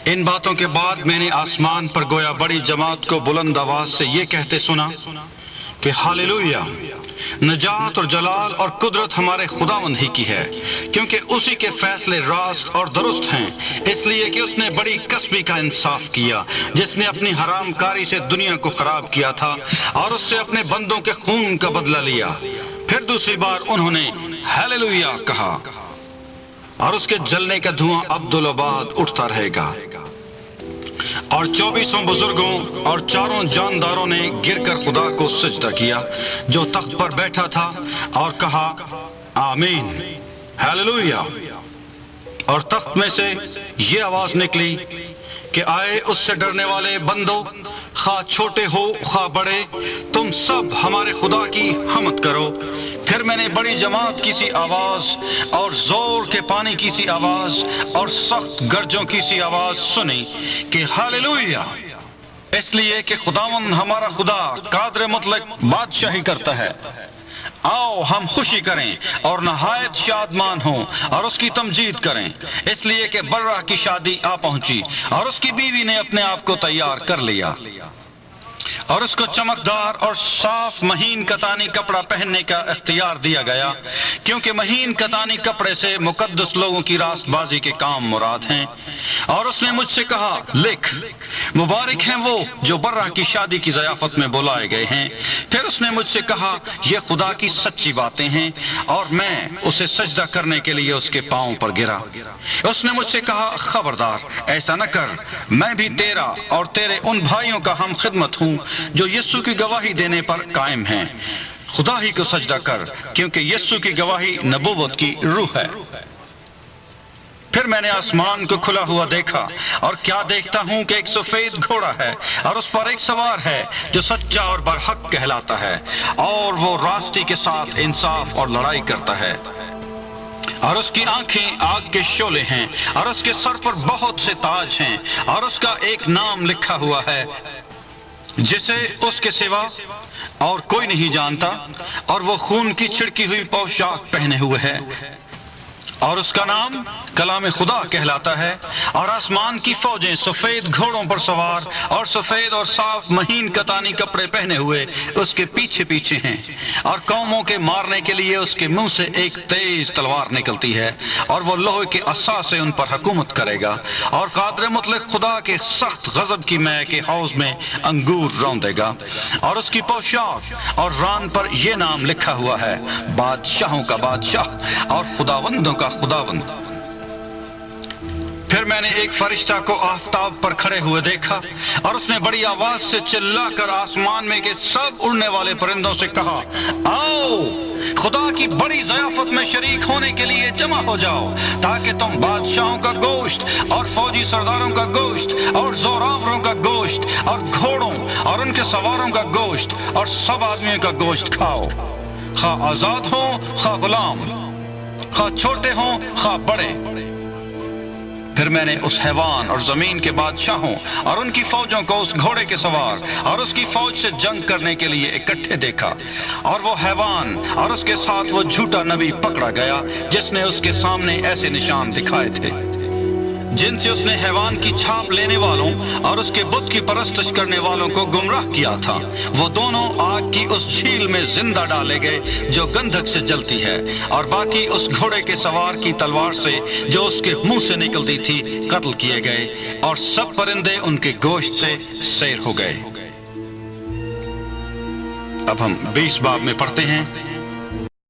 ان باتوں کے بعد میں نے آسمان پر گویا بڑی جماعت کو بلند آواز سے یہ کہتے سنا کہ ہاللویا، نجات اور جلال اور قدرت ہمارے خداوند ہی کی ہے، کیونکہ اسی کے فیصلے راست اور درست ہیں، اس لیے کہ اس نے بڑی کسبی کا انصاف کیا، جس نے اپنی حرام کاری سے دنیا کو خراب کیا تھا اور اس سے اپنے بندوں کے خون کا بدلہ لیا۔ پھر دوسری بار انہوں نے ہاللویا کہا اور اس کے جلنے کا دھواں ابدالآباد اٹھتا رہے گا۔ اور 24 بزرگوں اور 4 جانداروں نے گر کر خدا کو سجدہ کیا جو تخت پر بیٹھا تھا، اور کہا آمین، ہاللویا۔ اور تخت میں سے یہ آواز نکلی کہ آئے اس سے ڈرنے والے بندو، خواہ چھوٹے ہو خواہ بڑے، تم سب ہمارے خدا کی حمد کرو۔ پھر میں نے بڑی جماعت کی سی آواز اور زور کے پانی کی سی آواز اور سخت گرجوں کی سی آواز سنی کہ ہاللویا، اس لیے کہ خداوند ہمارا خدا قادر مطلق بادشاہی کرتا ہے۔ آؤ ہم خوشی کریں اور نہایت شادمان ہوں اور اس کی تمجید کریں، اس لیے کہ برہ کی شادی آ پہنچی اور اس کی بیوی نے اپنے آپ کو تیار کر لیا، اور اس کو چمکدار اور صاف مہین کتانی کپڑا پہننے کا اختیار دیا گیا، کیونکہ مہین کتانی کپڑے سے مقدس لوگوں کی راست بازی کے کام مراد ہیں۔ اور اس نے مجھ سے کہا لکھ، مبارک ہیں وہ جو برہ کی شادی کی ضیافت میں بلائے گئے ہیں۔ پھر اس نے مجھ سے کہا یہ خدا کی سچی باتیں ہیں، اور میں اسے سجدہ کرنے کے لیے اس کے پاؤں پر گرا۔ اس نے مجھ سے کہا خبردار، ایسا نہ کر، میں بھی تیرا اور تیرے ان بھائیوں کا ہم خدمت ہوں جو یسوع کی گواہی دینے پر قائم ہیں۔ خدا ہی کو سجدہ کر، کیونکہ یسوع کی گواہی نبوت کی روح ہے۔ پھر میں نے آسمان کو کھلا ہوا دیکھا، اور کیا دیکھتا ہوں کہ ایک سفید گھوڑا ہے، اور اس پر ایک سوار ہے جو سچا اور برحق کہلاتا ہے، اور وہ راستی کے ساتھ انصاف اور لڑائی کرتا ہے۔ اور اس کی آنکھیں آگ کے شعلے ہیں، اور اس کے سر پر بہت سے تاج ہیں، اور اس کا ایک نام لکھا ہوا ہے جسے اس کے سوا اور کوئی نہیں جانتا، اور وہ خون کی چھڑکی ہوئی پوشاک پہنے ہوئے ہے، اور اس کا نام کلام خدا کہلاتا ہے۔ اور آسمان کی فوجیں سفید گھوڑوں پر سوار اور سفید اور صاف مہین کتانی کپڑے پہنے ہوئے اس کے پیچھے پیچھے ہیں، اور قوموں کے مارنے کے لیے اس کے منہ سے ایک تیز تلوار نکلتی ہے، اور وہ لوہے کے عصا سے ان پر حکومت کرے گا، اور قادر مطلق خدا کے سخت غضب کی مے کے حوض میں انگور روندے گا۔ اور اس کی پوشاک اور ران پر یہ نام لکھا ہوا ہے، بادشاہوں کا بادشاہ اور خداوندوں کا خداوند۔ پھر میں نے ایک فرشتہ کو آفتاب پر کھڑے ہوئے دیکھا، اور اس نے بڑی آواز سے چلا کر آسمان میں کے سب اڑنے والے پرندوں سے کہا آؤ خدا کی بڑی ضیافت میں شریک ہونے کے لیے جمع ہو جاؤ، تاکہ تم بادشاہوں کا گوشت اور فوجی سرداروں کا گوشت اور زوراوروں کا گوشت اور گھوڑوں اور ان کے سواروں کا گوشت اور سب آدمیوں کا گوشت کھاؤ، خواہ آزاد ہوں خواہ غلام، خواہ چھوٹے ہوں خواہ بڑے۔ پھر میں نے اس حیوان اور زمین کے بادشاہوں اور ان کی فوجوں کو اس گھوڑے کے سوار اور اس کی فوج سے جنگ کرنے کے لیے اکٹھے دیکھا، اور وہ حیوان اور اس کے ساتھ وہ جھوٹا نبی پکڑا گیا جس نے اس کے سامنے ایسے نشان دکھائے تھے جن سے اس نے حیوان کی چھاپ لینے والوں اور اس کے بت کی پرستش کرنے والوں کو گمراہ کیا تھا۔ وہ دونوں آگ کی اس جھیل میں زندہ ڈالے گئے جو گندھک سے جلتی ہے، اور باقی اس گھوڑے کے سوار کی تلوار سے جو اس کے منہ سے نکلتی تھی قتل کیے گئے، اور سب پرندے ان کے گوشت سے سیر ہو گئے۔ اب ہم 20 باب میں پڑھتے ہیں۔